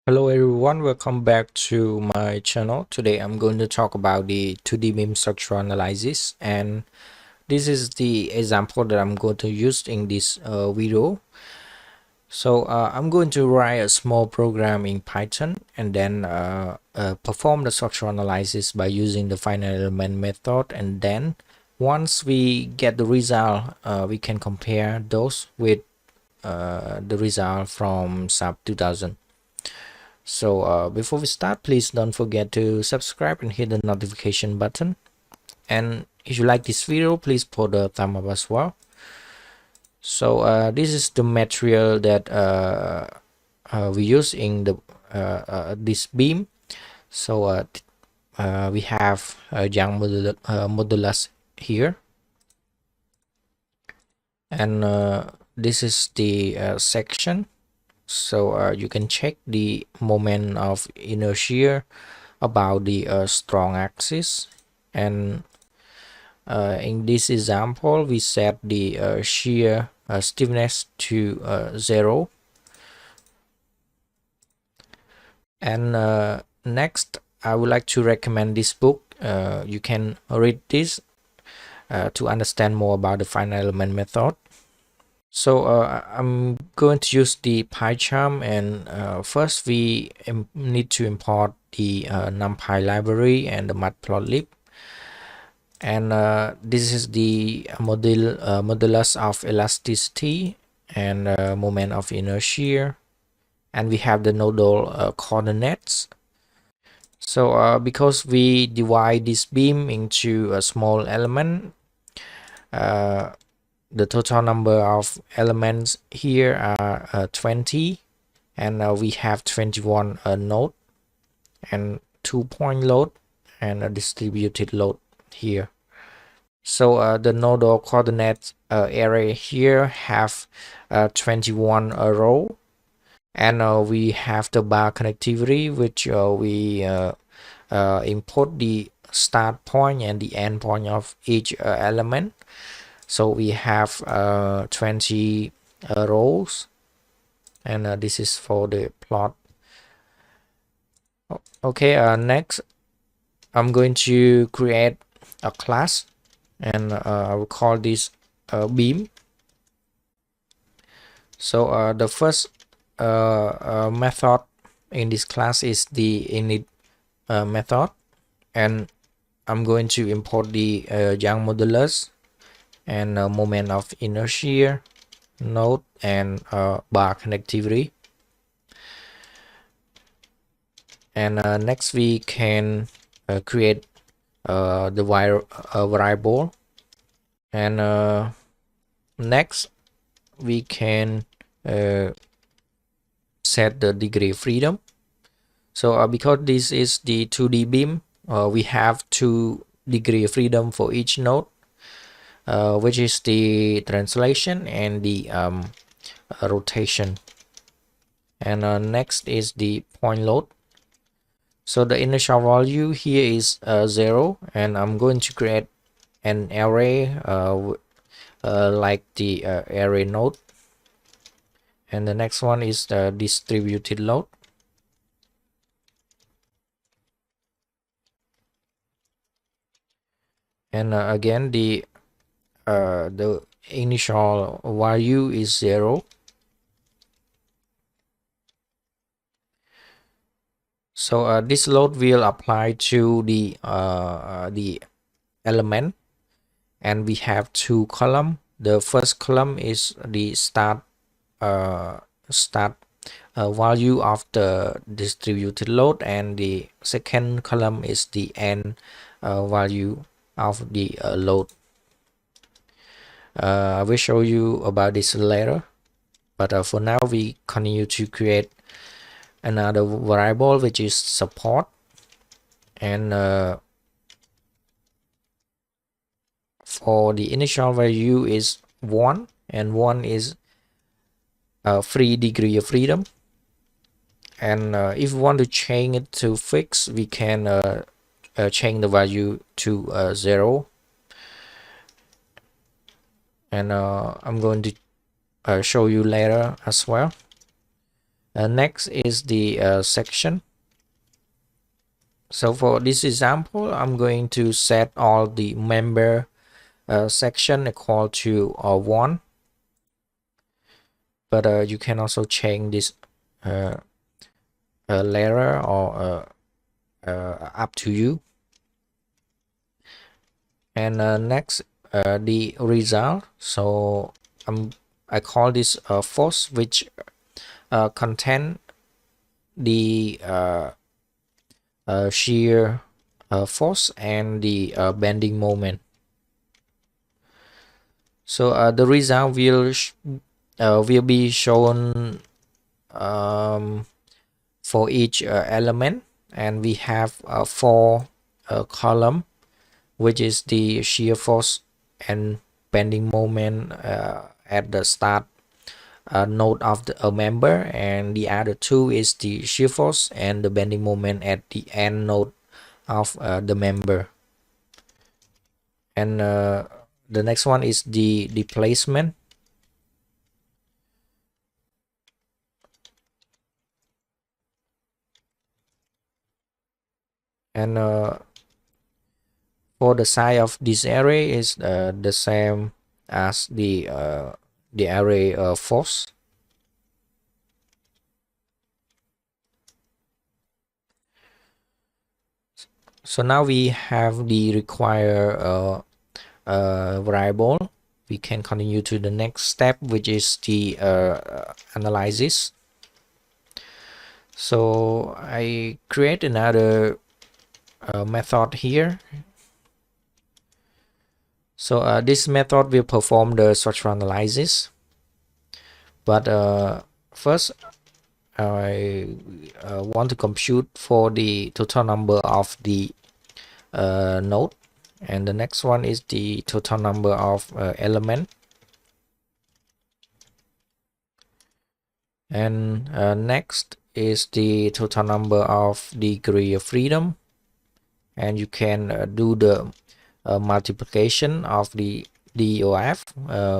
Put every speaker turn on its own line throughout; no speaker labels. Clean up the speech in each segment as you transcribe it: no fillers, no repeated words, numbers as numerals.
Hello everyone, welcome back to my channel. Today I'm going to talk about the 2D beam structural analysis, and this is the example that I'm going to use in this video. So I'm going to write a small program in Python and then perform the structural analysis by using the finite element method, and then once we get the result, we can compare those with the result from SAP 2000. So before we start, please don't forget to subscribe and hit the notification button. And if you like this video, please put a thumb up as well. So this is the material that we use in the this beam. So we have a young modulus here, and this is the section. So you can check the moment of inertia about the strong axis, and in this example we set the shear stiffness to 0. And next I would like to recommend this book. You can read this to understand more about the finite element method. So I'm going to use the PyCharm, and first we need to import the NumPy library and the Matplotlib. And this is the modulus of elasticity and moment of inertia, and we have the nodal coordinates. So because we divide this beam into a small element, the total number of elements here are 20, and we have 21 node and 2-point load and a distributed load here. So the nodal coordinate array here have 21 row, and we have the bar connectivity, which we import the start point and the end point of each element. So we have 20 rows, and this is for the plot. Okay, next I'm going to create a class, and I will call this beam. So the first method in this class is the init method, and I'm going to import the young modulus and moment of inertia, node, and bar connectivity. And next we can create the variable, and next we can set the degree of freedom. So because this is the 2D beam, we have 2 degree of freedom for each node, which is the translation and the rotation. And next is the point load. So the initial value here is 0, and I'm going to create an array like the array node. And the next one is the distributed load. And again, the initial value is 0. So this load will apply to the element, and we have 2 columns. The first column is the start value of the distributed load, and the second column is the end value of the load. I will show you about this later, but for now we continue to create another variable, which is support, and for the initial value is 1, and 1 is free degree of freedom. And if we want to change it to fixed, we can change the value to 0. And I'm going to show you later as well. Next is the section. So for this example, I'm going to set all the member section equal to 1, but you can also change this letter or up to you. And next, the result. So I call this force, which contain the shear force and the bending moment. So the result will be shown for each element, and we have 4 column, which is the shear force and bending moment at the start node of the member, and the other 2 is the shear force and the bending moment at the end node of the member. And the next one is the displacement. And for the size of this array is the same as the array force. So now we have the required variable. We can continue to the next step, which is the analysis. So I create another method here. So this method will perform the structural analysis, but first I want to compute for the total number of the node, and the next one is the total number of element, and next is the total number of degree of freedom, and you can do the multiplication of the DOF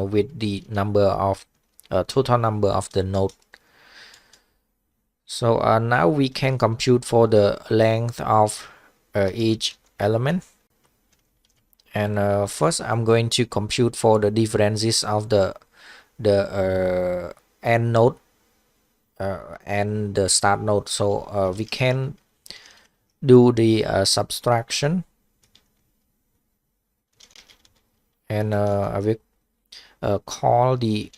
with the number of total number of the node. So now we can compute for the length of each element. And first I'm going to compute for the differences of the end node and the start node. So we can do the subtraction, and I will call the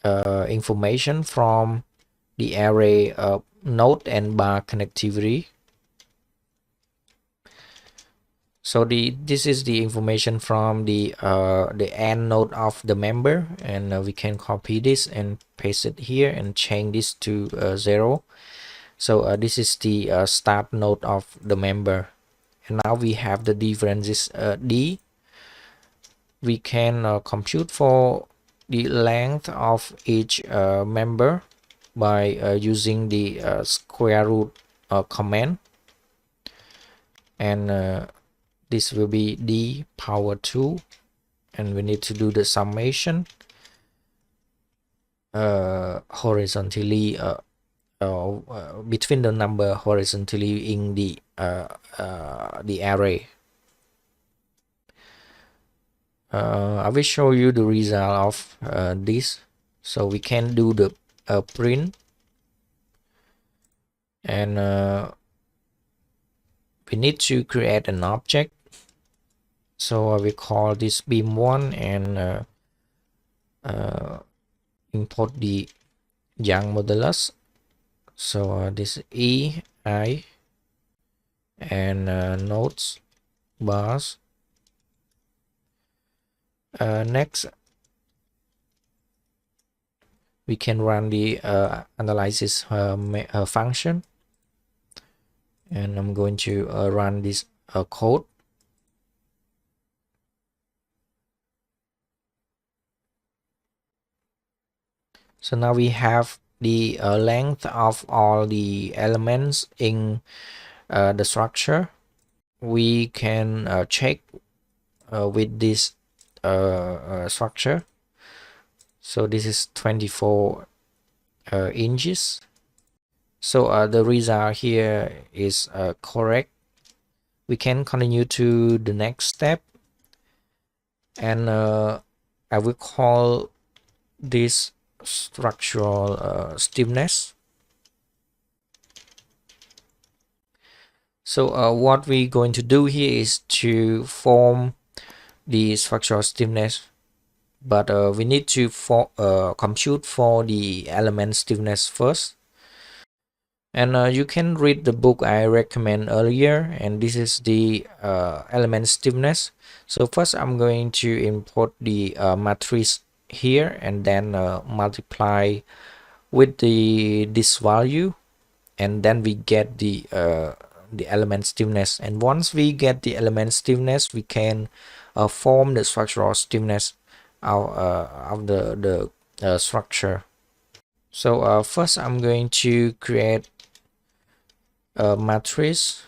information from the array node and bar connectivity. So this is the information from the end node of the member, and we can copy this and paste it here and change this to 0. So this is the start node of the member, and now we have the differences d. We can compute for the length of each member by using the square root command, and this will be d power 2, and we need to do the summation horizontally between the number horizontally in the array. I will show you the result of this. So we can do the print, and we need to create an object. So I will call this beam1 and import the Young modulus. So this E, I, and nodes, bars. Next, we can run the analysis function, and I'm going to run this code. So now we have the length of all the elements in the structure. We can check with this structure. So this is 24 inches, So the result here is correct. We can continue to the next step, and I will call this structural stiffness. So what we're going to do here is to form the structural stiffness, but we need to compute for the element stiffness first. And you can read the book I recommend earlier, and this is the element stiffness. So first I'm going to import the matrix here, and then multiply with this value, and then we get the element stiffness. And once we get the element stiffness, we can form the structural stiffness of the structure. So first I'm going to create a matrix.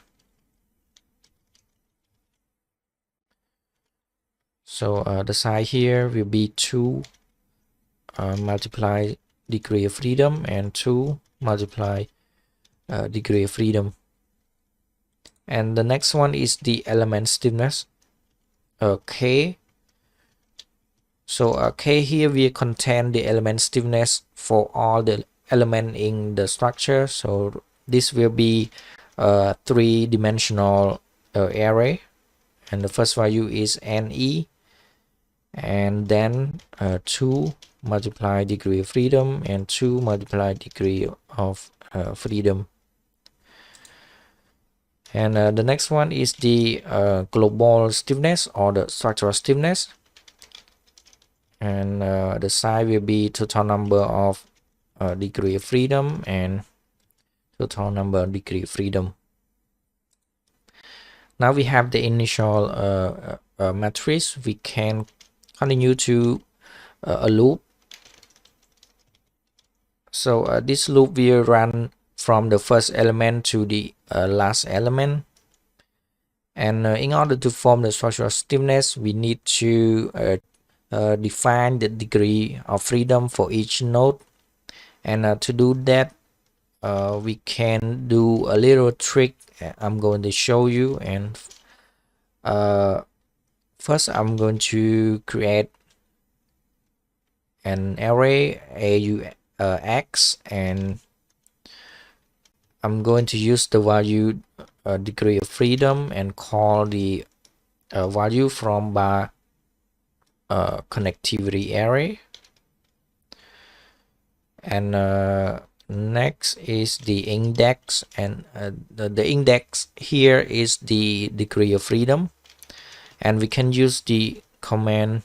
So the size here will be 2 multiply degree of freedom, and 2 multiply degree of freedom. And the next one is the element stiffness, K. So K here will contain the element stiffness for all the element in the structure. So this will be a 3-dimensional array, and the first value is NE, and then 2 multiply degree of freedom, and 2 multiply degree of freedom. And the next one is the global stiffness, or the structural stiffness, and the size will be total number of degree of freedom and total number of degree of freedom. Now we have the initial matrix. We can continue to a loop. So this loop will run from the first element to the last element. And in order to form the structural stiffness, we need to define the degree of freedom for each node. And to do that, we can do a little trick I'm going to show you. And first I'm going to create an array AUX, and I'm going to use the value degree of freedom, and call the value from bar connectivity array. And next is the index, and the index here is the degree of freedom, and we can use the command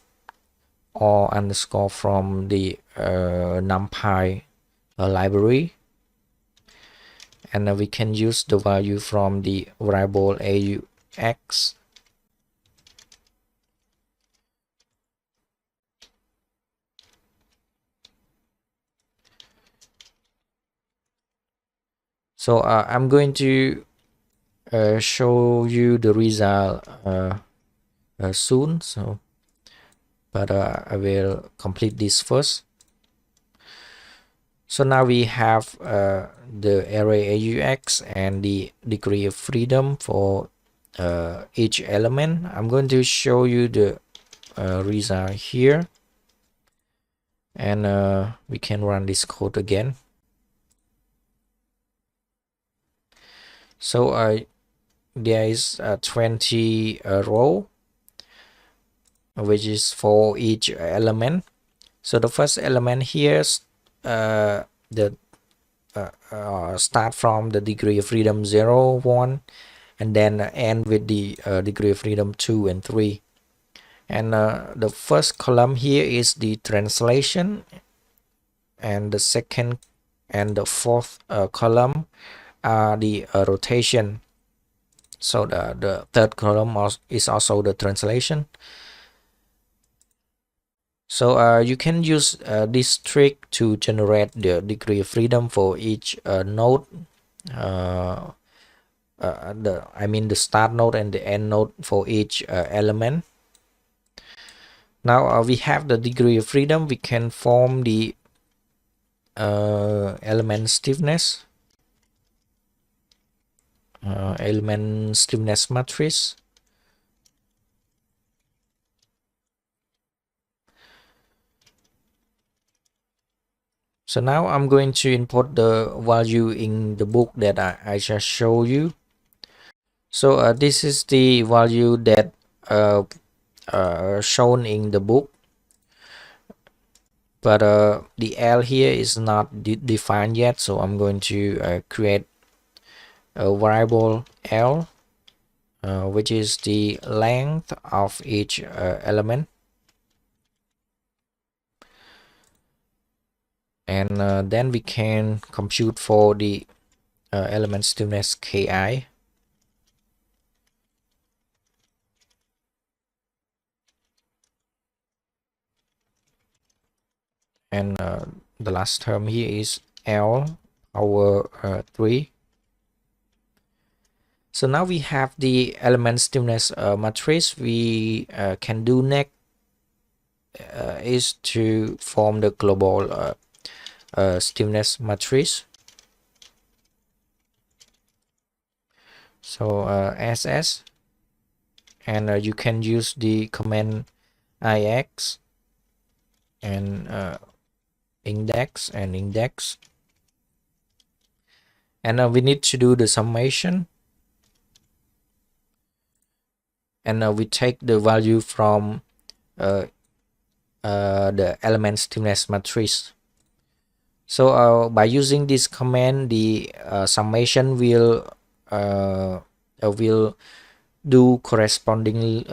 or underscore from the numpy library, and we can use the value from the variable AUX. So I'm going to show you the result soon. But I will complete this first. So now we have the array AUX and the degree of freedom for each element. I'm going to show you the result here, and we can run this code again. So there is 20 row, which is for each element. So the first element here is the start from the degree of freedom 0, 1, and then end with the degree of freedom 2 and 3. And the first column here is the translation, and the second and the fourth column are the rotation. So the third column is also the translation. So you can use this trick to generate the degree of freedom for each node. I mean the start node and the end node for each element. Now we have the degree of freedom. We can form the element stiffness. element stiffness matrix. So now I'm going to import the value in the book that I just showed you. So this is the value that shown in the book, but the L here is not defined yet, so I'm going to create a variable L, which is the length of each element, and then we can compute for the element stiffness Ki, and the last term here is L power 3. So now we have the element stiffness matrix. We can do next is to form the global stiffness matrix. So SS, and you can use the command IX and index, and we need to do the summation, and we take the value from the element stiffness matrix. So by using this command, the summation will do corresponding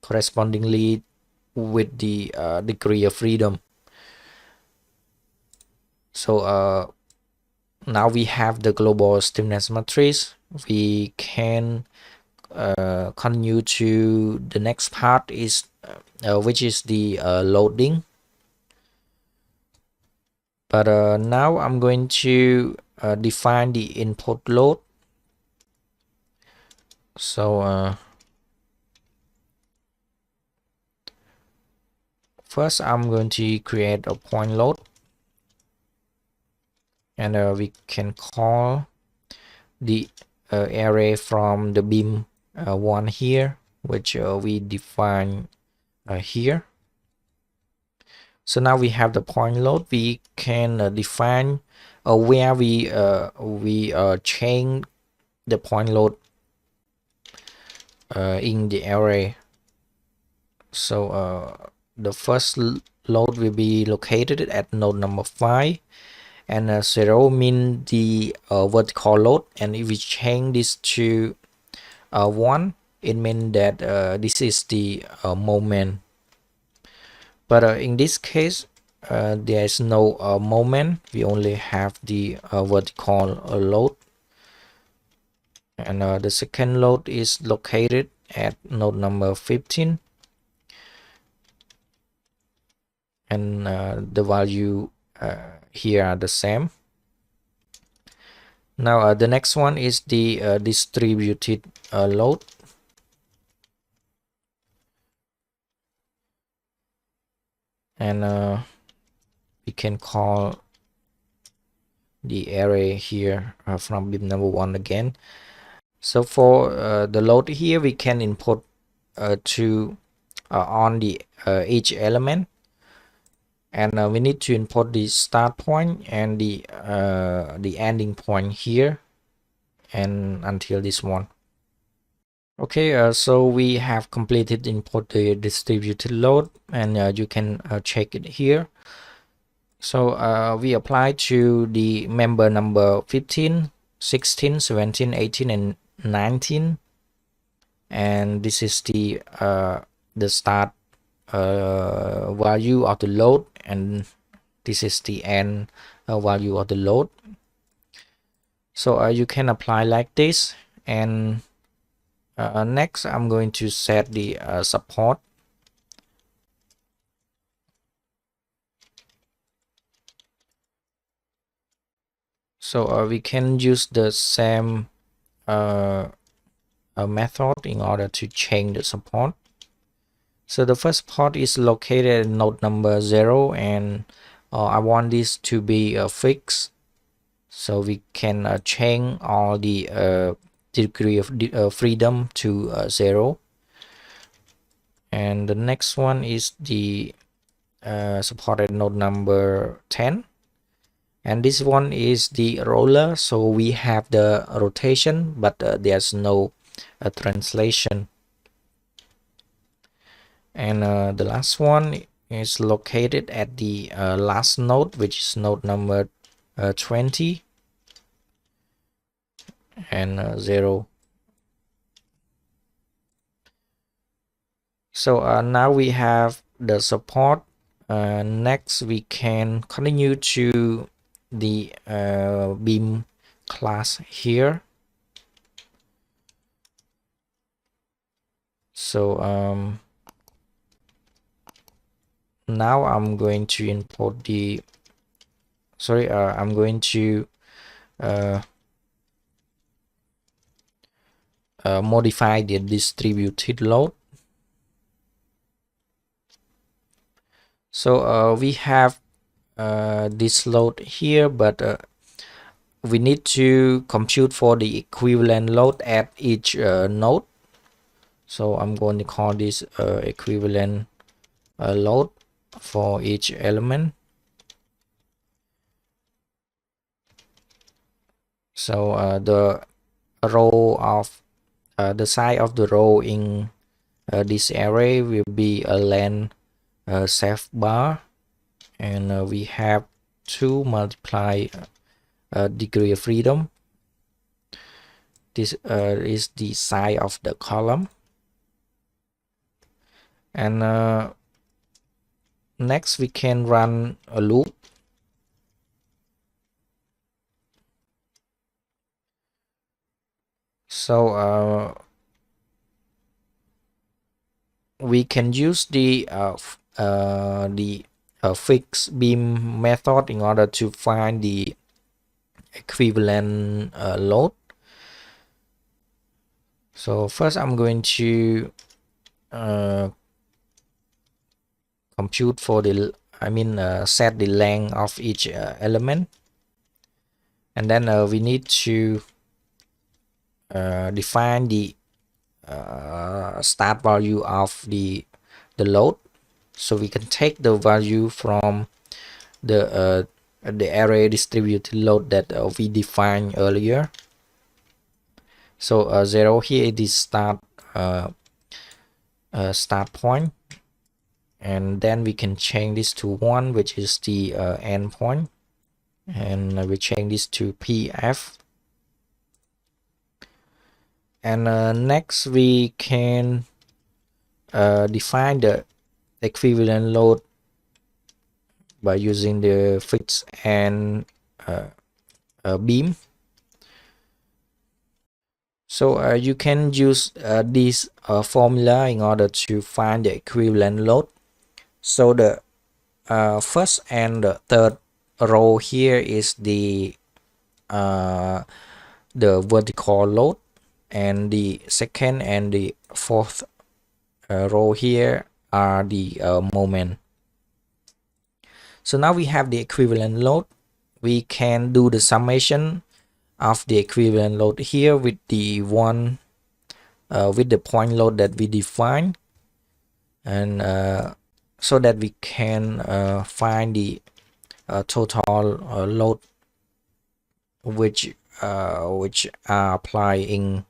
correspondingly with the degree of freedom. So now we have the global stiffness matrix. We can continue to the next part, is which is the loading. But now I'm going to define the input load. So first I'm going to create a point load, and we can call the array from the beam one here, which we define here. So now we have the point load. We can define where we change the point load in the array. So the first load will be located at node number 5, and 0 means the vertical load, and if we change this to 1, it means that this is the moment. But in this case, there is no moment. We only have the vertical load, and the second load is located at node number 15, and the value here are the same. Now the next one is the distributed load, and we can call the array here from beam number 1 again. So for the load here, we can input on the each element, and we need to import the start point and the ending point here, and until this one. Okay, so we have completed import the distributed load, and you can check it here. So we apply to the member number 15, 16, 17, 18, and 19, and this is the start value of the load, and this is the end value of the load. So you can apply like this, and next I'm going to set the support. So we can use the same method in order to change the support. So the first port is located at node number 0, and I want this to be fixed. so we can change all the degree of freedom to 0. And the next one is the supported node number 10, and this one is the roller. So we have the rotation, but there's no translation. And the last one is located at the last node, which is node number 20 and 0. So now we have the support. Next we can continue to the beam class here. So now I'm going to import the I'm going to modify the distributed load. So we have this load here, but we need to compute for the equivalent load at each node. So I'm going to call this equivalent load for each element. So the row of the size of the row in this array will be a length self bar, and we have to multiply degree of freedom. This is the size of the column. And next we can run a loop. So we can use the fixed beam method in order to find the equivalent load. So first I'm going to compute for the set the length of each element, and then we need to define the start value of the load. So we can take the value from the array distributed load that we defined earlier. So 0 here is start point, and then we can change this to 1, which is the end point, and we change this to PF. And next we can define the equivalent load by using the fixed and beam. So you can use this formula in order to find the equivalent load. So the first and the third row here is the vertical load, and the second and the fourth row here are the moment. So now we have the equivalent load. We can do the summation of the equivalent load here with the one with the point load that we define, and so that we can find the total load which are applying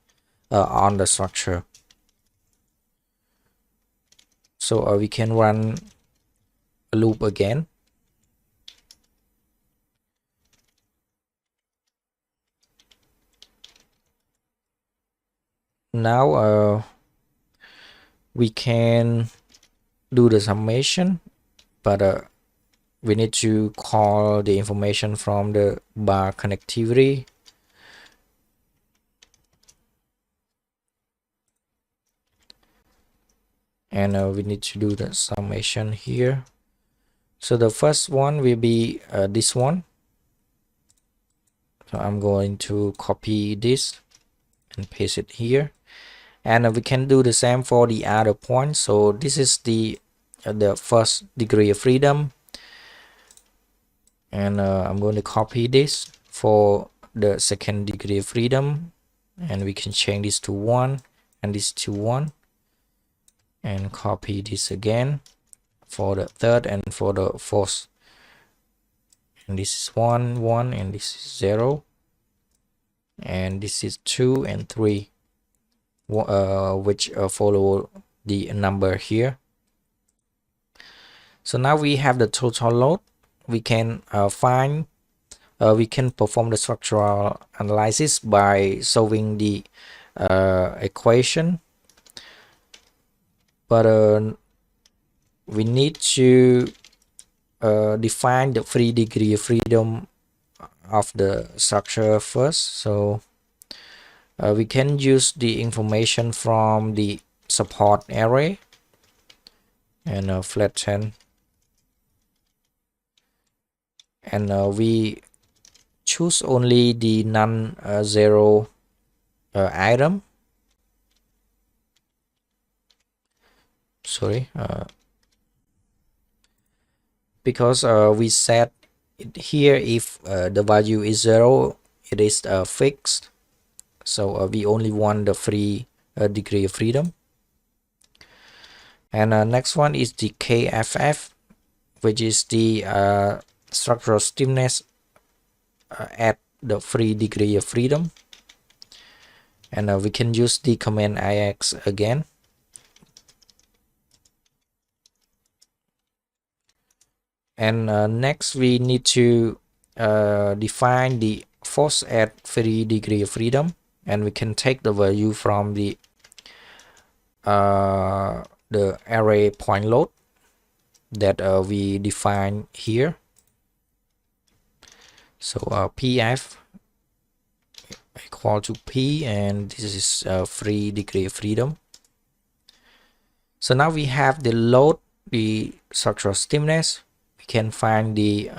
on the structure. So we can run a loop again. Now we can do the summation, but we need to call the information from the bar connectivity. And we need to do the summation here. So the first one will be this one. So I'm going to copy this and paste it here, and we can do the same for the other point. So this is the first degree of freedom, and I'm going to copy this for the second degree of freedom, and we can change this to 1 and this to 1, and copy this again for the third and for the fourth, and this is 1 1 and this is 0, and this is 2 and 3, which follow the number here. So now we have the total load. We can we can perform the structural analysis by solving the equation, but we need to define the free degree of freedom of the structure first. So we can use the information from the support array and flatten, and we choose only the non-zero item. Sorry, because we set it here, if the value is 0, it is fixed. So we only want the free degree of freedom. And next one is the KFF, which is the structural stiffness at the free degree of freedom. And we can use the command IX again. And next we need to define the force at free degree of freedom, and we can take the value from the array point load that we define here. So PF equal to P, and this is free degree of freedom. So now we have the load, the structural stiffness. We can find the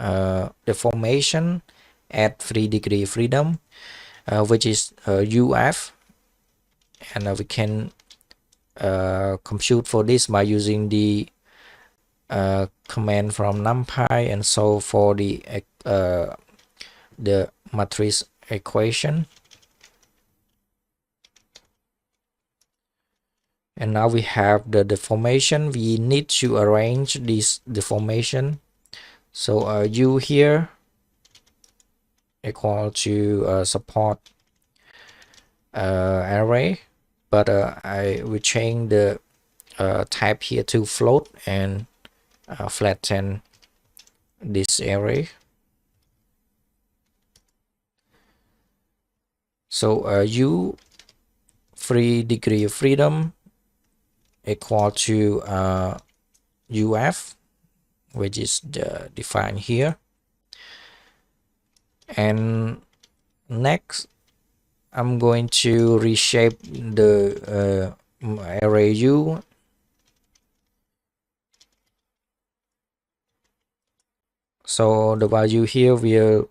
deformation at free degree of freedom, which is UF, and we can compute for this by using the command from numpy and solve for the matrix equation. And now we have the deformation. We need to arrange this deformation. So U here equal to support array, but I will change the type here to float and flatten this array. So U free degree of freedom equal to UF, which is defined here. And next I'm going to reshape the array U. So the value here will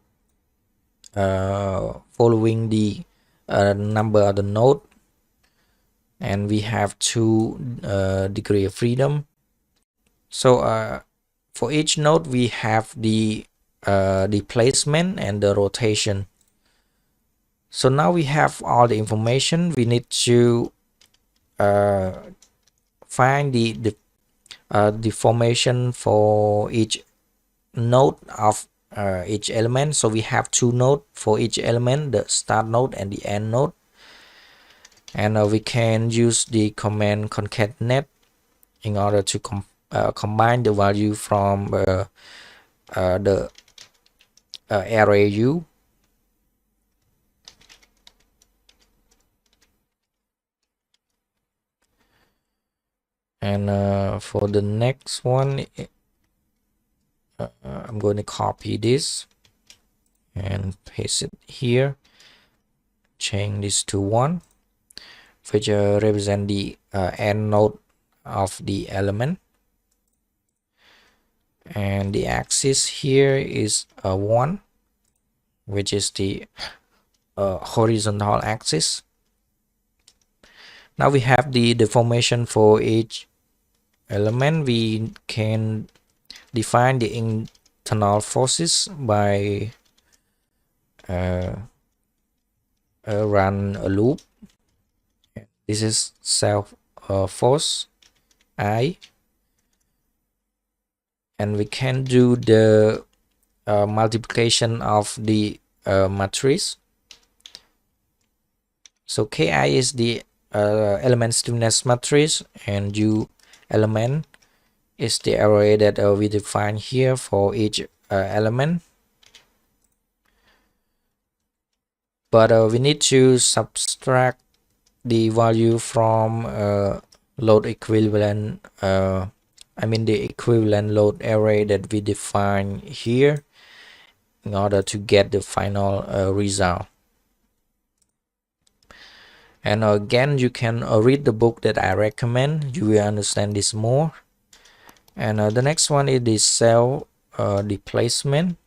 following the number of the node, and we have 2 degree of freedom. So for each node we have the placement and the rotation. So now we have all the information. We need to find the deformation for each node of each element. So we have 2 nodes for each element, the start node and the end node, and we can use the command concatenate in order to combine the value from the array U. And for the next one, I'm going to copy this and paste it here, change this to 1, which represent the end node of the element, and the axis here is 1, which is the horizontal axis. Now we have the deformation for each element. We can define the internal forces by run a loop. This is self force I, and we can do the multiplication of the matrix. So Ki is the element stiffness matrix, and U element is the array that we define here for each element. But we need to subtract the value from load equivalent, the equivalent load array that we define here in order to get the final result. And again, you can read the book that I recommend. You will understand this more. And the next one is the cell displacement.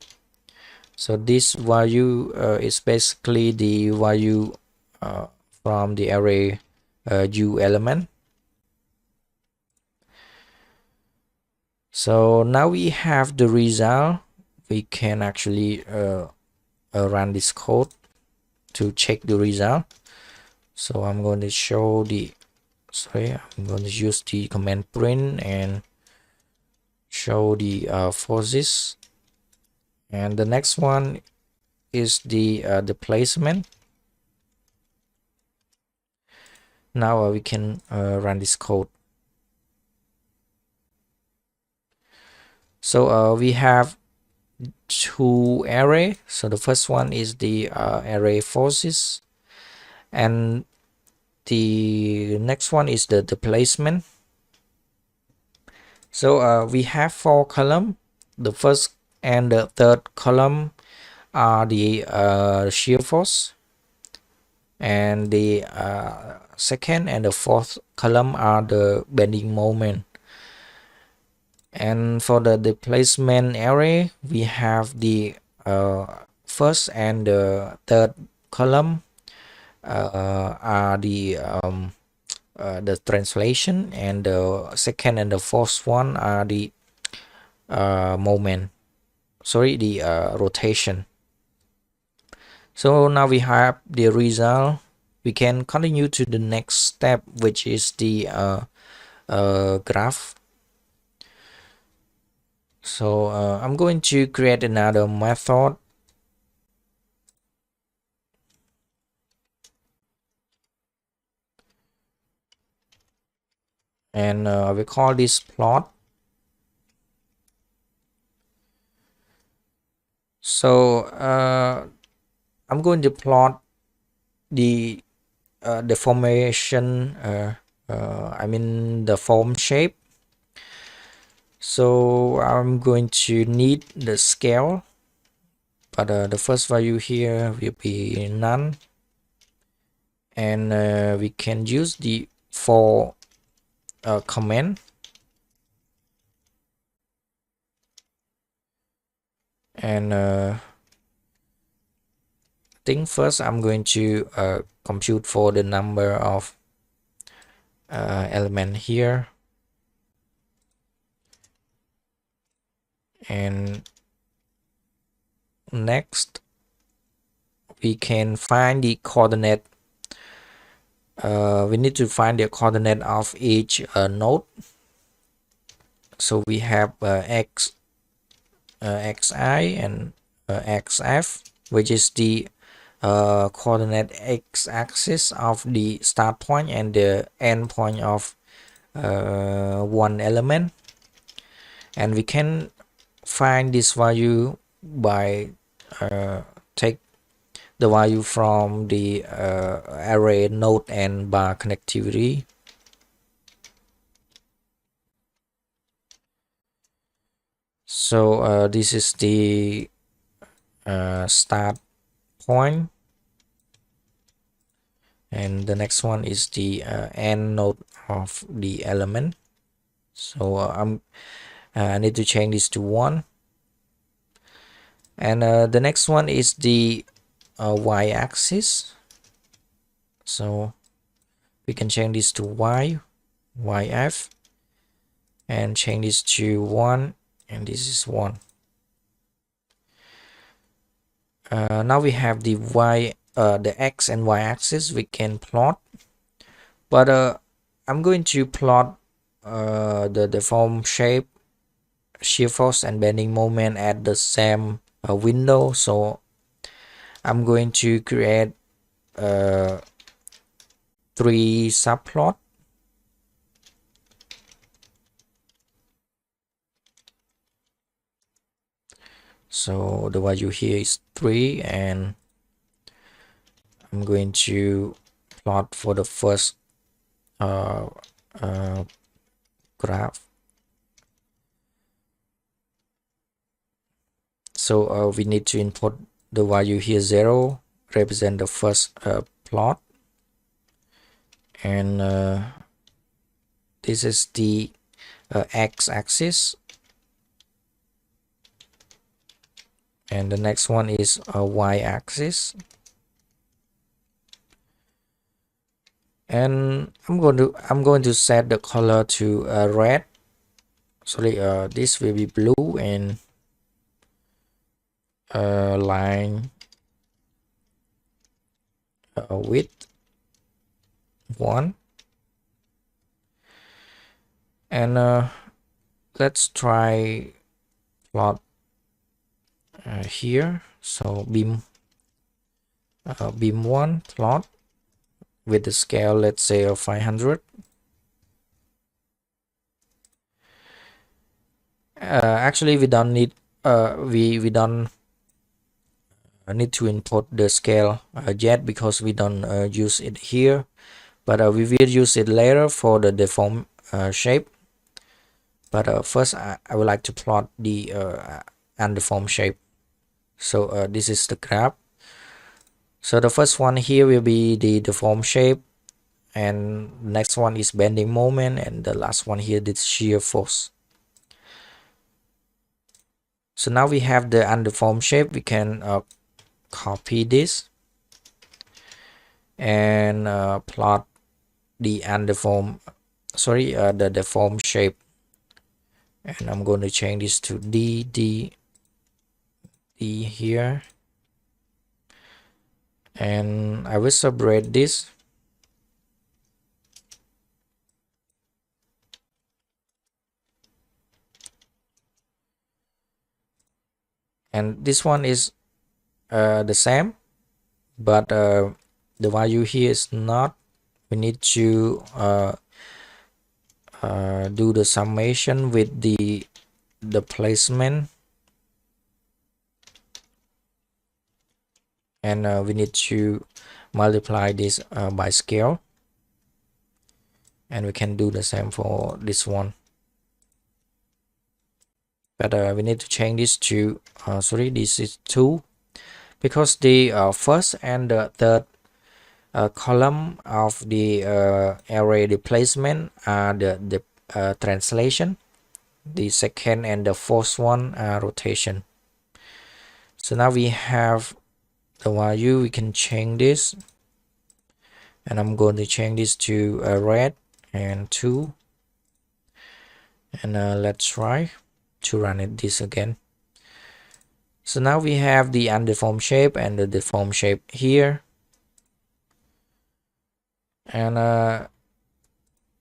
So this value is basically the value from the array U element. So now we have the result. We can actually run this code to check the result. So I'm going to show the, I'm going to use the command print and show the forces. And the next one is the placement. Now we can run this code. So we have two array. So the first one is the array forces, and the next one is the placement. So we have 4 columns. The first and the third column are the shear force, and the second and the fourth column are the bending moment. And for the displacement array, we have the first and the third column are the translation, and the second and the fourth one are the rotation. So now we have the result. We can continue to the next step, which is the graph. So I'm going to create another method, and we call this plot. So I'm going to plot the deformation, the form shape. So I'm going to need the scale, but the first value here will be none, and we can use the for command. And I think first I'm going to compute for the number of element here, and next we can find the coordinate. We need to find the coordinate of each node. So we have xi and xf, which is the coordinate x-axis of the start point and the end point of one element. And we can find this value by take the value from the array node and bar connectivity. So this is the start point, and the next one is the end node of the element. So I need to change this to 1, and the next one is the y-axis. So we can change this to yf, and change this to 1, and this is 1. Now we have the the x and y axis we can plot, but I'm going to plot the deform shape, shear force, and bending moment at the same window. So I'm going to create 3 subplot. So the value here is 3, and I'm going to plot for the first graph. So we need to input the value here 0, represent the first plot, and this is the x-axis, and the next one is a y-axis, and I'm going to set the color to red. Sorry, this will be blue, and line width 1, and let's try plot here. So beam 1 plot with the scale, let's say, of 500. Actually, we don't need we don't need to import the scale yet, because we don't use it here, but we will use it later for the deform shape. But first I would like to plot the undeformed shape. So this is the graph. So the first one here will be the deformed shape, and next one is bending moment, and the last one here is shear force. So now we have the undeformed shape. We can copy this and plot the undeformed, sorry, the deformed shape, and I'm going to change this to D here, and I will separate this. And this one is the same, but the value here is not. We need to do the summation with the placement, and we need to multiply this by scale, and we can do the same for this one. But we need to change this to sorry, this is 2, because the first and the third column of the array replacement are the translation. The second and the fourth one are rotation. So now we have the value. We can change this, and I'm going to change this to red and 2, and let's try to run this again. So now we have the undeformed shape and the deformed shape here, and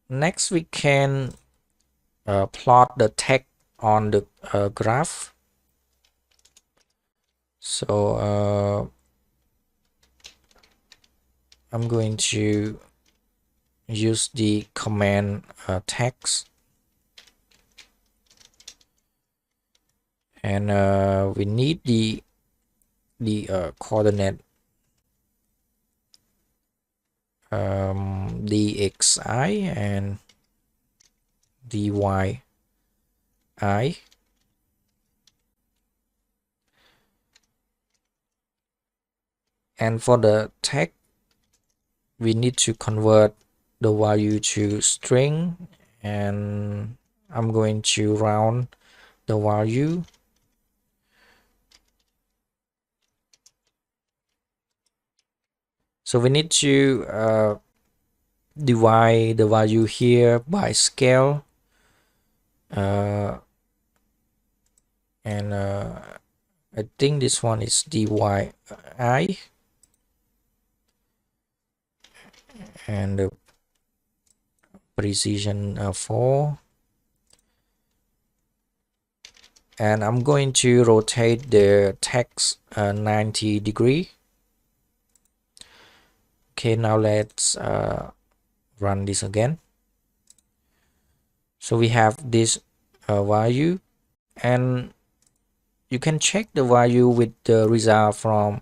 next we can plot the text on the graph. So I'm going to use the command text, and we need the coordinate dxi and dyi, and for the text we need to convert the value to string, and I'm going to round the value. So we need to divide the value here by scale, and I think this one is dyi, and the precision 4, and I'm going to rotate the text 90 degree. Okay, now let's run this again. So we have this value, and you can check the value with the result from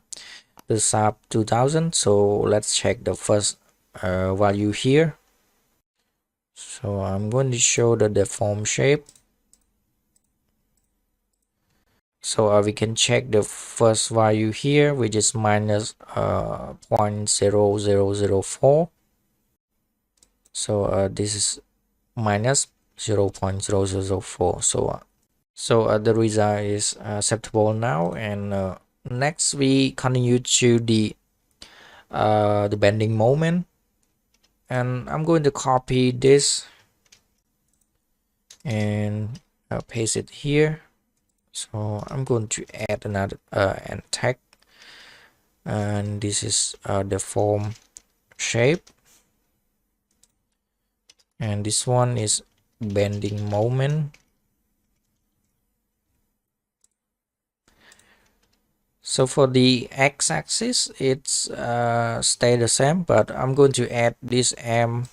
the SAP 2000. So let's check the first value here. So I'm going to show the deform shape. So we can check the first value here, which is minus 0.0004. So this is minus 0.0004. So the result is acceptable now. And next we continue to the bending moment, and I'm going to copy this and paste it here. So I'm going to add another and tag, and this is deform shape, and this one is bending moment. So for the x-axis, it's stay the same, but I'm going to add this m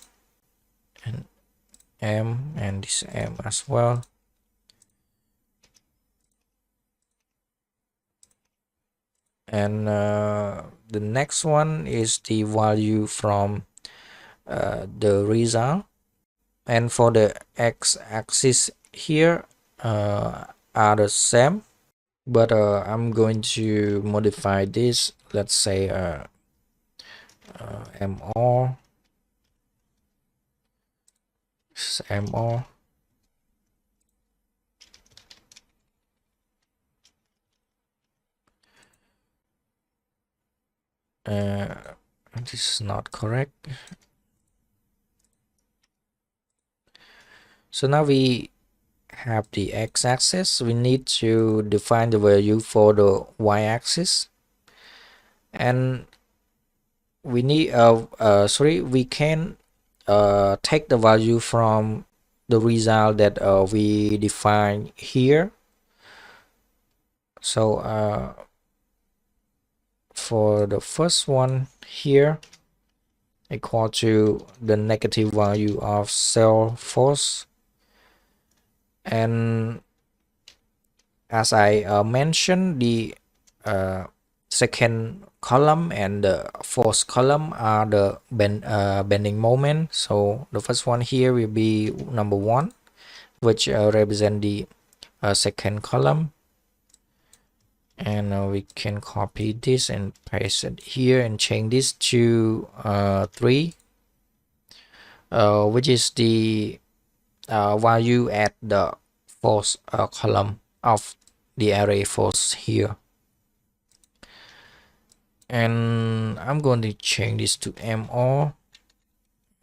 and this m as well. And the next one is the value from the result, and for the x-axis here are the same, but I'm going to modify this. Let's say MR, MR, this is not correct. So now we have the x-axis. We need to define the value for the y-axis, and we need we can take the value from the result that we define here. So for the first one here, equal to the negative value of shear force, and as I mentioned, the second column and the fourth column are the bending moment. So the first one here will be number 1, which represent the second column, and we can copy this and paste it here and change this to 3, which is the value at the fourth column of the array force here. And I'm going to change this to MR,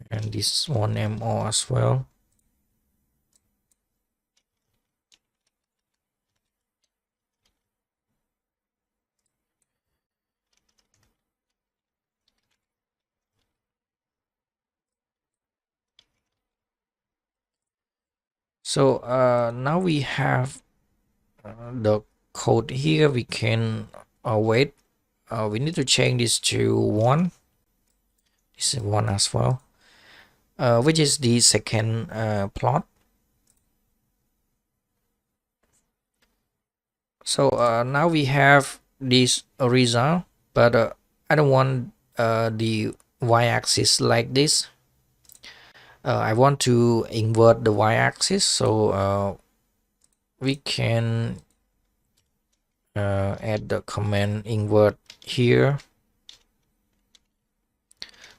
and this one MR as well. So now we have the code here. We can wait. We need to change this to 1. This is 1 as well, which is the second plot. So now we have this result, but I don't want the y-axis like this. I want to invert the y-axis, so we can add the command invert here.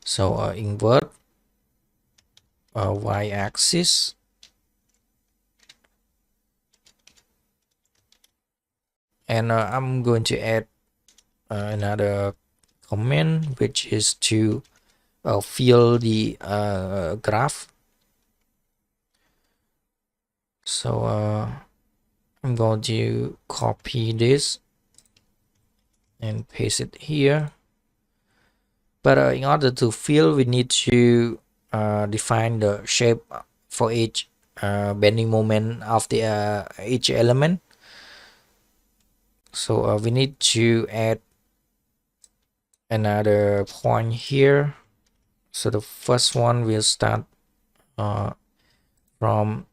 So invert y-axis, and I'm going to add another command, which is to fill the graph. So I'm going to copy this and paste it here. But in order to fill, we need to define the shape for each bending moment of the each element. So we need to add another point here. So the first one will start from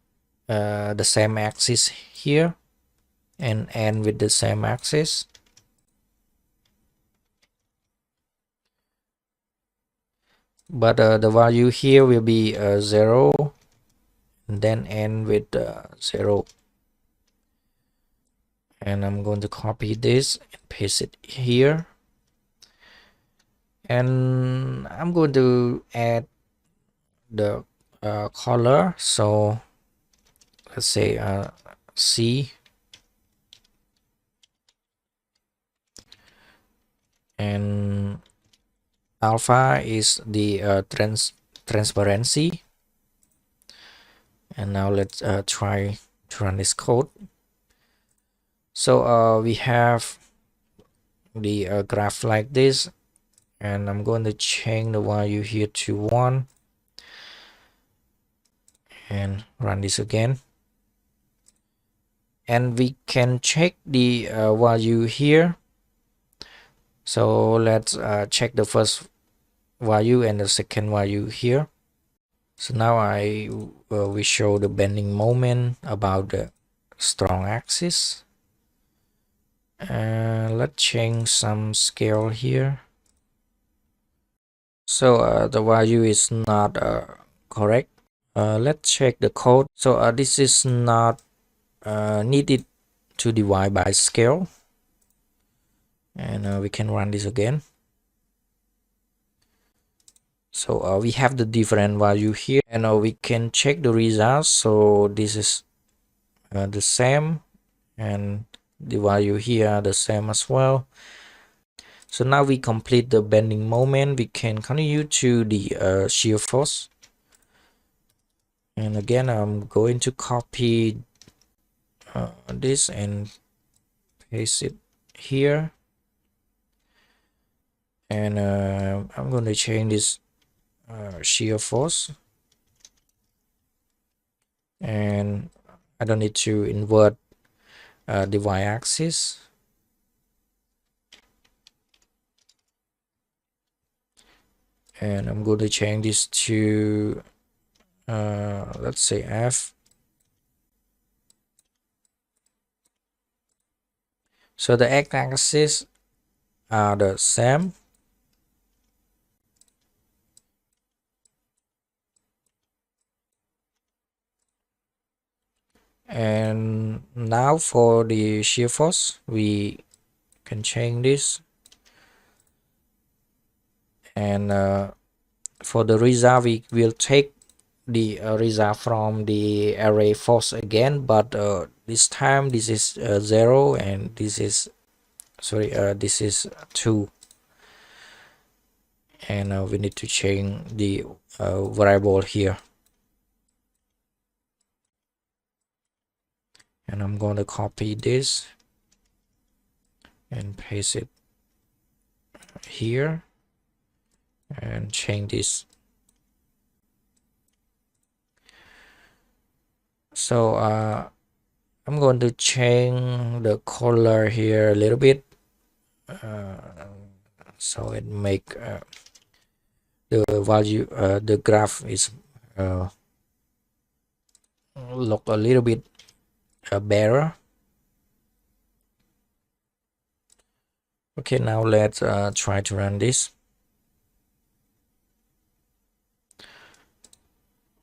the same axis here and end with the same axis. But the value here will be 0 and then end with 0. And I'm going to copy this and paste it here. And I'm going to add the color. So let's say C, and alpha is the transparency. And now let's try to run this code. So we have the graph like this, and I'm going to change the value here to 1 and run this again. And we can check the value here. So let's check the first value and the second value here. So now we show the bending moment about the strong axis. Let's change some scale here. So the value is not correct. Let's check the code. So this is not needed to divide by scale. And we can run this again. So we have the different value here, and we can check the results. So this is the same, and the value here the same as well. So now we complete the bending moment. We can continue to the shear force. And again, I'm going to copy this and paste it here. And I'm going to change this shear force. And I don't need to invert the y-axis. And I'm going to change this to let's say F. So the x-axis are the same. And now for the shear force, we can change this. And for the result, we will take the result from the array force again, but this time this is 0 and this is this is 2. And we need to change the variable here. And I'm going to copy this and paste it here and change this. So I'm going to change the color here a little bit, so it make the value the graph is look a little bit better. Okay, now let's try to run this.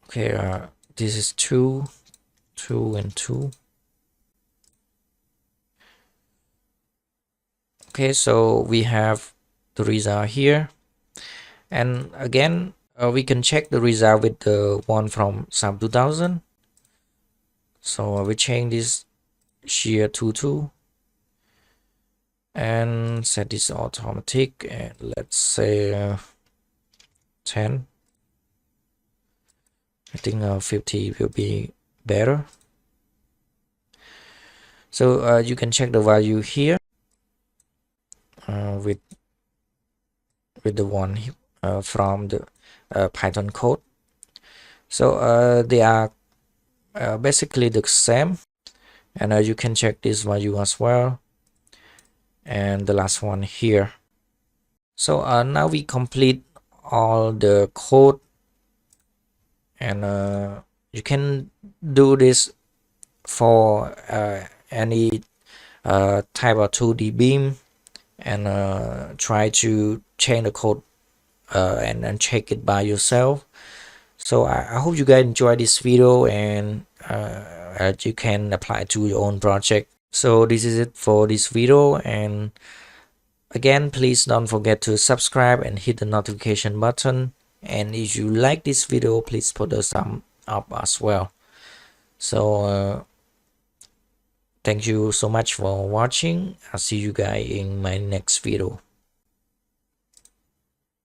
Okay, this is 2, 2 and 2. Okay, so we have the result here, and again we can check the result with the one from SAM 2000. So we change this shear to 2 and set this automatic, and let's say 10. I think 50 will be better. So you can check the value here. with the one from the Python code. So they are basically the same, and you can check this value as well, and the last one here. So now we complete all the code, and you can do this for any type of 2D beam, and try to change the code and check it by yourself. So I hope you guys enjoy this video, and you can apply to your own project. So this is it for this video, and again, please don't forget to subscribe and hit the notification button. And if you like this video, please put a thumb up as well. So thank you so much for watching. I'll see you guys in my next video.